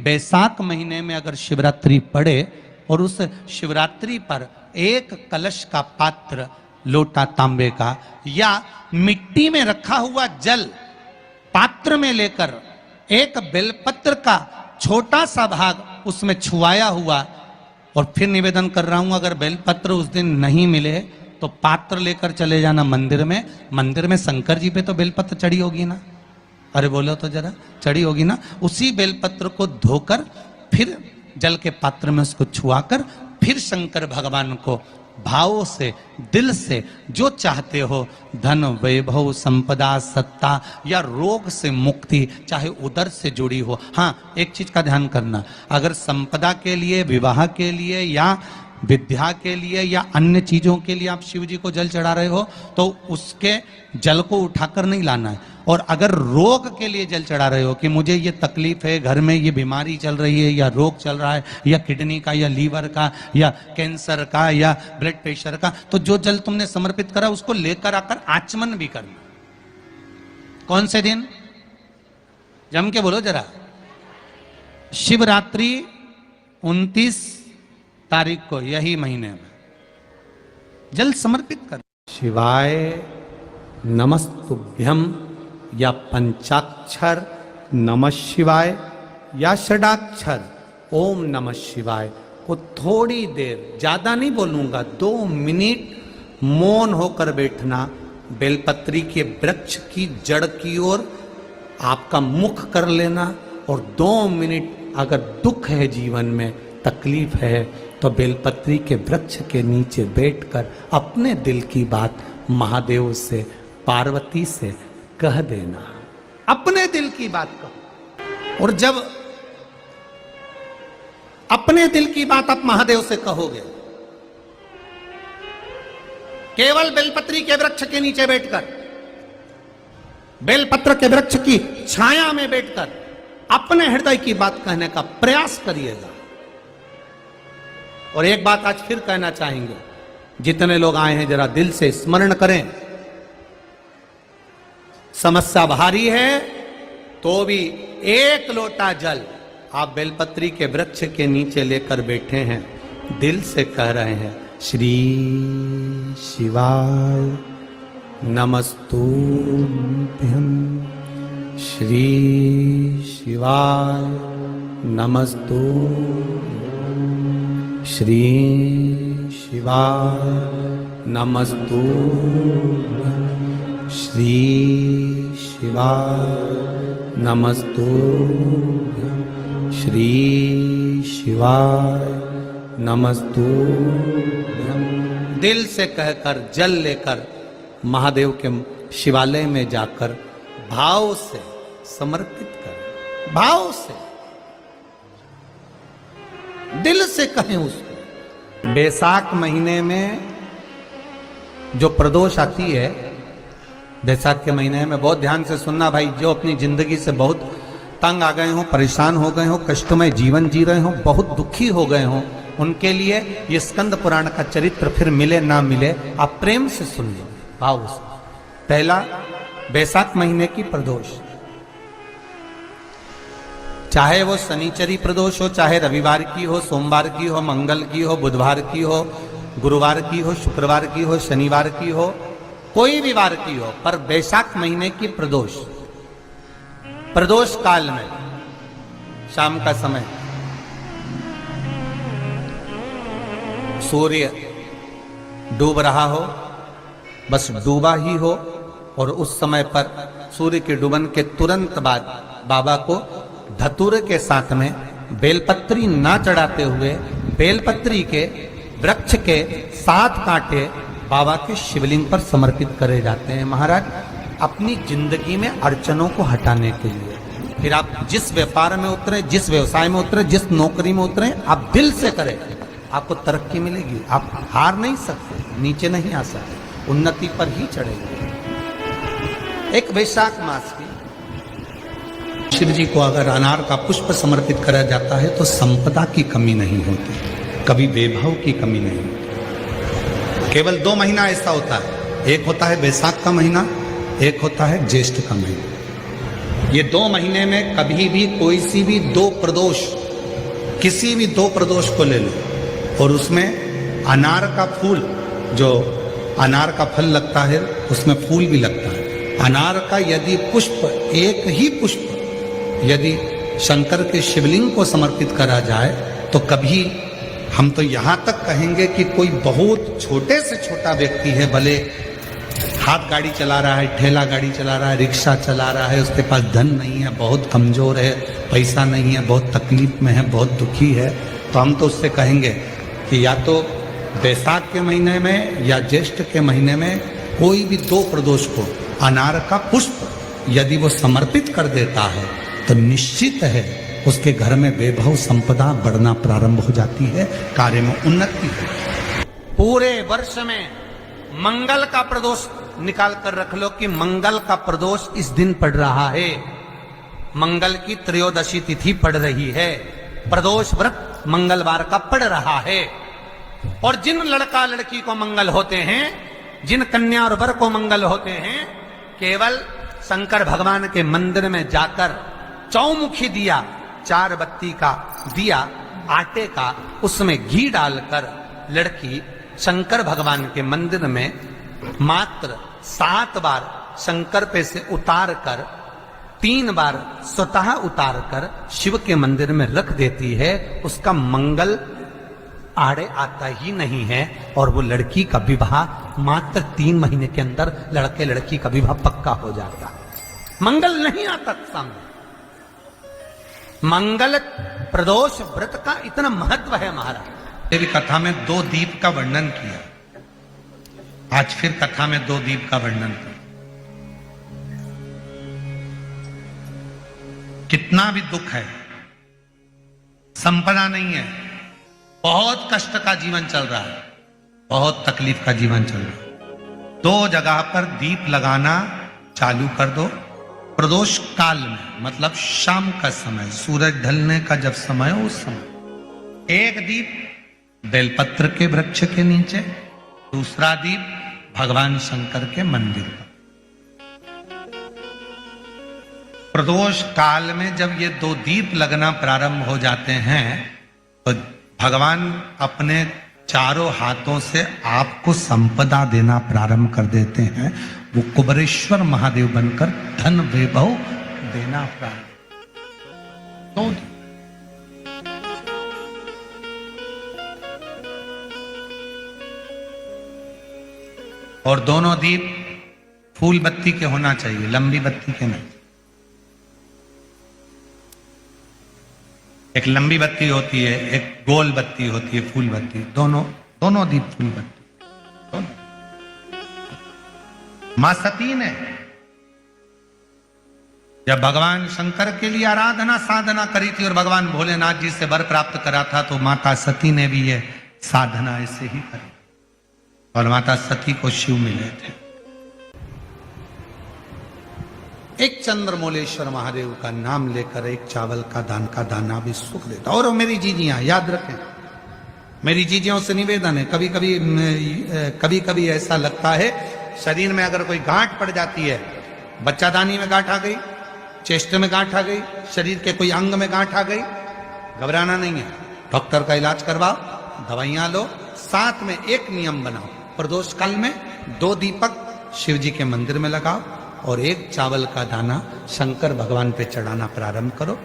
बैसाख महीने में अगर शिवरात्रि पड़े और उस शिवरात्रि पर एक कलश का पात्र, लोटा तांबे का या मिट्टी में रखा हुआ जल पात्र में लेकर एक बेलपत्र का छोटा सा भाग उसमें छुआया हुआ, और फिर निवेदन कर रहा हूं अगर बेलपत्र उस दिन नहीं मिले तो पात्र लेकर चले जाना मंदिर में। मंदिर में शंकर जी पे तो बेलपत्र चढ़ी होगी ना, अरे बोलो तो जरा, चढ़ी होगी ना। उसी बेलपत्र को धोकर फिर जल के पात्र में उसको छुआकर फिर शंकर भगवान को भावों से, दिल से जो चाहते हो, धन वैभव संपदा सत्ता या रोग से मुक्ति, चाहे उदर से जुड़ी हो। हाँ, एक चीज का ध्यान करना, अगर संपदा के लिए, विवाह के लिए या विद्या के लिए या अन्य चीजों के लिए आप शिव जी को जल चढ़ा रहे हो तो उसके जल को उठाकर नहीं लाना है। और अगर रोग के लिए जल चढ़ा रहे हो कि मुझे ये तकलीफ है, घर में ये बीमारी चल रही है या रोग चल रहा है या किडनी का या लीवर का या कैंसर का या ब्लड प्रेशर का, तो जो जल तुमने समर्पित करा उसको लेकर आकर आचमन भी करना। कौन से दिन? जम के बोलो जरा। शिवरात्रि 29 तारीख को, यही महीने में जल समर्पित कर। शिवाय नमस्तुभ्यम या पंचाक्षर नमः शिवाय या षडाक्षर ओम नमः शिवाय को थोड़ी देर, ज्यादा नहीं बोलूंगा, 2 मिनट मौन होकर बैठना। बेलपत्री के वृक्ष की जड़ की ओर आपका मुख कर लेना और 2 मिनट अगर दुख है जीवन में, तकलीफ है, तो बेलपत्री के वृक्ष के नीचे बैठकर अपने दिल की बात महादेव से, पार्वती से कह देना। अपने दिल की बात कहो। और जब अपने दिल की बात आप महादेव से कहोगे, केवल बेलपत्री के वृक्ष के नीचे बैठकर, बेलपत्र के वृक्ष की छाया में बैठकर अपने हृदय की बात कहने का प्रयास करिएगा। और एक बात आज फिर कहना चाहेंगे, जितने लोग आए हैं जरा दिल से स्मरण करें। समस्या भारी है तो भी एक लोटा जल आप बेलपत्री के वृक्ष के नीचे लेकर बैठे हैं, दिल से कह रहे हैं श्री शिवाय नमस्तुभ्यम, श्री शिवाय नमस्तुभ्यम, श्री शिवाय नमस्तुभ्यम, श्री शिवाय नमस्तुभ्यम, श्री शिवाय नमस्तुभ्यम। दिल से कहकर जल लेकर महादेव के शिवालय में जाकर भाव से समर्पित कर, भाव से दिल से कहें उसको। बैसाख महीने में जो प्रदोष आती है, बैसाख के महीने में बहुत ध्यान से सुनना भाई, जो अपनी जिंदगी से बहुत तंग आ गए हो, परेशान हो गए हो, कष्टमय जीवन जी रहे हो, बहुत दुखी हो गए हो, उनके लिए ये स्कंद पुराण का चरित्र फिर मिले ना मिले, आप प्रेम से सुन लो भाव से। पहला, बैसाख महीने की प्रदोष, चाहे वो शनिचरी प्रदोष हो, चाहे रविवार की हो, सोमवार की हो, मंगल की हो, बुधवार की हो, गुरुवार की हो, शुक्रवार की हो, शनिवार की हो, कोई भी वार की हो, पर बैसाख महीने की प्रदोष, प्रदोष काल में शाम का समय सूर्य डूब रहा हो, बस डूबा ही हो, और उस समय पर सूर्य के डूबन के तुरंत बाद बाबा को धतूर के साथ में बेलपत्री ना चढ़ाते हुए बेलपत्री के वृक्ष के 7 कांटे बाबा के शिवलिंग पर समर्पित करे जाते हैं। महाराज, अपनी जिंदगी में अड़चनों को हटाने के लिए फिर आप जिस व्यापार में उतरे, जिस व्यवसाय में उतरे, जिस नौकरी में उतरे, आप दिल से करें, आपको तरक्की मिलेगी। आप हार नहीं सकते, नीचे नहीं आ सकते, उन्नति पर ही चढ़ेंगे। एक वैशाख मास की शिव जी को अगर अनार का पुष्प समर्पित करा जाता है तो संपदा की कमी नहीं होती, कभी वैभव की कमी नहीं होती। केवल 2 महीना ऐसा होता है, एक होता है बैसाख का महीना, एक होता है ज्येष्ठ का महीना। ये 2 महीने में कभी भी कोई सी भी 2 प्रदोष, किसी भी 2 प्रदोष को ले लो और उसमें अनार का फूल, जो अनार का फल लगता है उसमें फूल भी लगता है, अनार का यदि पुष्प, एक ही पुष्प यदि शंकर के शिवलिंग को समर्पित करा जाए तो कभी, हम तो यहां तक कहेंगे कि कोई बहुत छोटे से छोटा व्यक्ति है, भले हाथ गाड़ी चला रहा है, ठेला गाड़ी चला रहा है, रिक्शा चला रहा है, उसके पास धन नहीं है, बहुत कमजोर है, पैसा नहीं है, बहुत तकलीफ में है, बहुत दुखी है, तो हम तो उससे कहेंगे कि या तो बैसाख के महीने में या ज्येष्ठ के महीने में कोई भी 2 प्रदोष को अनार का पुष्प यदि वो समर्पित कर देता है तो निश्चित है उसके घर में वैभव संपदा बढ़ना प्रारंभ हो जाती है, कार्य में उन्नति है। पूरे वर्ष में मंगल का प्रदोष निकाल कर रख लो कि मंगल का प्रदोष इस दिन पड़ रहा है, मंगल की त्रयोदशी तिथि पड़ रही है, प्रदोष व्रत मंगलवार का पड़ रहा है। और जिन लड़का लड़की को मंगल होते हैं, जिन कन्या और वर को मंगल होते हैं, केवल शंकर भगवान के मंदिर में जाकर चौमुखी दिया, 4 बत्ती का दिया आटे का, उसमें घी डालकर लड़की शंकर भगवान के मंदिर में मात्र 7 बार शंकर पे से उतार कर, 3 बार स्वतः उतार कर शिव के मंदिर में रख देती है, उसका मंगल आड़े आता ही नहीं है और वो लड़की का विवाह मात्र 3 महीने के अंदर लड़के लड़की का विवाह पक्का हो जाता है। मंगल नहीं आता सामने। मंगल प्रदोष व्रत का इतना महत्व है महाराज। तेरी कथा में 2 दीप का वर्णन किया, आज फिर कथा में 2 दीप का वर्णन किया। कितना भी दुख है, संपदा नहीं है, बहुत कष्ट का जीवन चल रहा है, बहुत तकलीफ का जीवन चल रहा है, 2 जगह पर दीप लगाना चालू कर दो। प्रदोष काल में मतलब शाम का समय, सूरज ढलने का जब समय हो उस समय 1 दीप बेलपत्र के वृक्ष के नीचे, दूसरा दीप भगवान शंकर के मंदिर पर। प्रदोष काल में जब ये 2 दीप लगना प्रारंभ हो जाते हैं तो भगवान अपने चारों हाथों से आपको संपदा देना प्रारंभ कर देते हैं। वो कुबरेश्वर महादेव बनकर धन वैभव देना प्रारंभ। तो और दोनों दीप फूल बत्ती के होना चाहिए, लंबी बत्ती के नहीं। एक लंबी बत्ती होती है, एक गोल बत्ती होती है, फूल बत्ती, दोनों दीप फूल बत्ती दोनों। मां सती ने जब भगवान शंकर के लिए आराधना साधना करी थी और भगवान भोलेनाथ जी से वर प्राप्त करा था, तो माता सती ने भी ये साधना ऐसे ही करी और माता सती को शिव मिले थे। एक चंद्रमौलेश्वर महादेव का नाम लेकर एक चावल का दाना भी सुख देता। और मेरी जीजियां याद रखें, मेरी जीजियों से निवेदन है, कभी कभी ऐसा लगता है शरीर में अगर कोई गांठ पड़ जाती है, बच्चादानी में गांठ आ गई, चेस्ट में गांठ आ गई, शरीर के कोई अंग में गांठ आ गई, घबराना नहीं है, डॉक्टर का इलाज करवाओ, दवाइयां लो, साथ में एक नियम बनाओ, प्रदोष काल में 2 दीपक शिव जी के मंदिर में लगाओ और 1 चावल का दाना शंकर भगवान पे चढ़ाना प्रारंभ करो।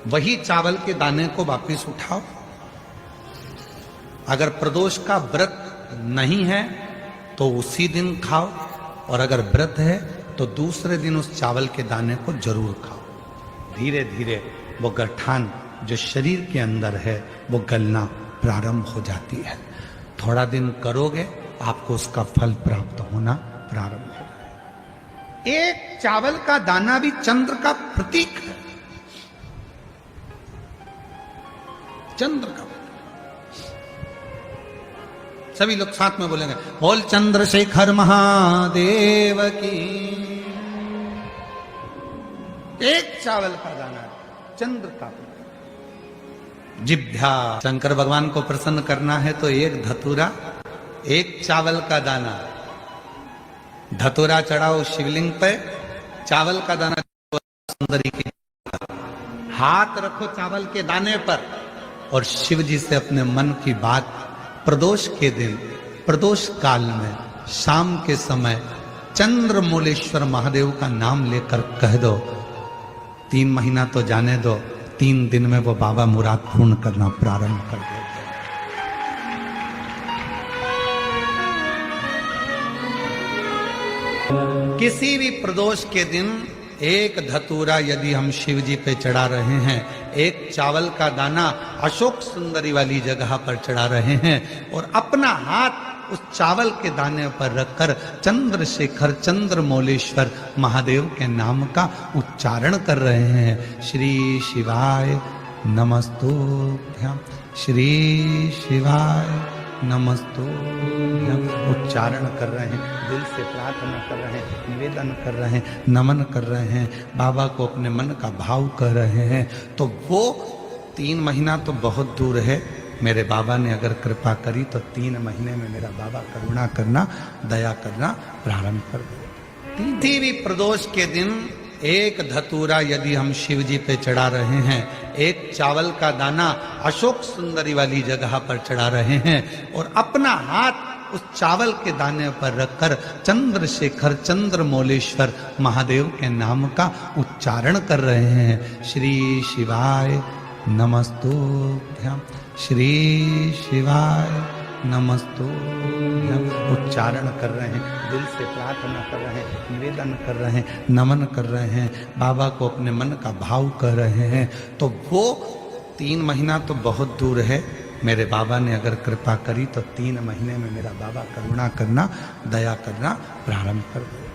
वही चावल के दाने को वापिस उठाओ। अगर प्रदोष का व्रत नहीं है तो उसी दिन खाओ, और अगर व्रत है तो दूसरे दिन उस चावल के दाने को जरूर खाओ। धीरे धीरे वो गठान जो शरीर के अंदर है वो गलना प्रारंभ हो जाती है। थोड़ा दिन करोगे आपको उसका फल प्राप्त होना प्रारंभ हो। एक चावल का दाना भी चंद्र का प्रतीक है, चंद्र का। सभी लोग साथ में बोलेंगे, बोल चंद्रशेखर महादेव की। एक चावल का दाना चंद्र का प्रतीक। जिभ्या, शंकर भगवान को प्रसन्न करना है तो 1 धतूरा, 1 चावल का दाना, धतूरा चढ़ाओ शिवलिंग पे, चावल का दाना सुंदरी की, हाथ रखो चावल के दाने पर और शिव जी से अपने मन की बात प्रदोष के दिन, प्रदोष काल में, शाम के समय चंद्रमौलेश्वर महादेव का नाम लेकर कह दो। 3 महीना तो जाने दो, 3 दिन में वो बाबा मुराद पूर्ण करना प्रारंभ कर देते। किसी भी प्रदोष के दिन एक धतूरा यदि हम शिव जी पे चढ़ा रहे हैं, एक चावल का दाना अशोक सुंदरी वाली जगह पर चढ़ा रहे हैं और अपना हाथ उस चावल के दाने पर रखकर चंद्रशेखर चंद्रमौलेश्वर महादेव के नाम का उच्चारण कर रहे हैं। श्री शिवाय नमस्तुभ्यं, श्री शिवाय नमस्तुभ्यं उच्चारण कर रहे हैं, दिल से प्रार्थना कर रहे हैं, निवेदन कर रहे हैं, नमन कर रहे हैं, बाबा को अपने मन का भाव कर रहे हैं। तो वो 3 महीना तो बहुत दूर है, मेरे बाबा ने अगर कृपा करी तो 3 महीने में मेरा बाबा करुणा करना, दया करना प्रारंभ कर दे। किसी भी प्रदोष के दिन एक धतूरा यदि हम शिव जी पे चढ़ा रहे हैं, एक चावल का दाना अशोक सुंदरी वाली जगह पर चढ़ा रहे हैं और अपना हाथ उस चावल के दाने पर रखकर चंद्रशेखर चंद्रमौलेश्वर महादेव के नाम का उच्चारण कर रहे हैं। श्री शिवाय नमस्तुभ्यं, श्री शिवाय नमस्तुभ्यं उच्चारण कर रहे हैं, दिल से प्रार्थना कर रहे हैं, निवेदन कर रहे हैं, नमन कर रहे हैं, बाबा को अपने मन का भाव कर रहे हैं। तो वो 3 महीना तो बहुत दूर है, मेरे बाबा ने अगर कृपा करी तो 3 महीने में मेरा बाबा करुणा करना, दया करना प्रारंभ कर दे।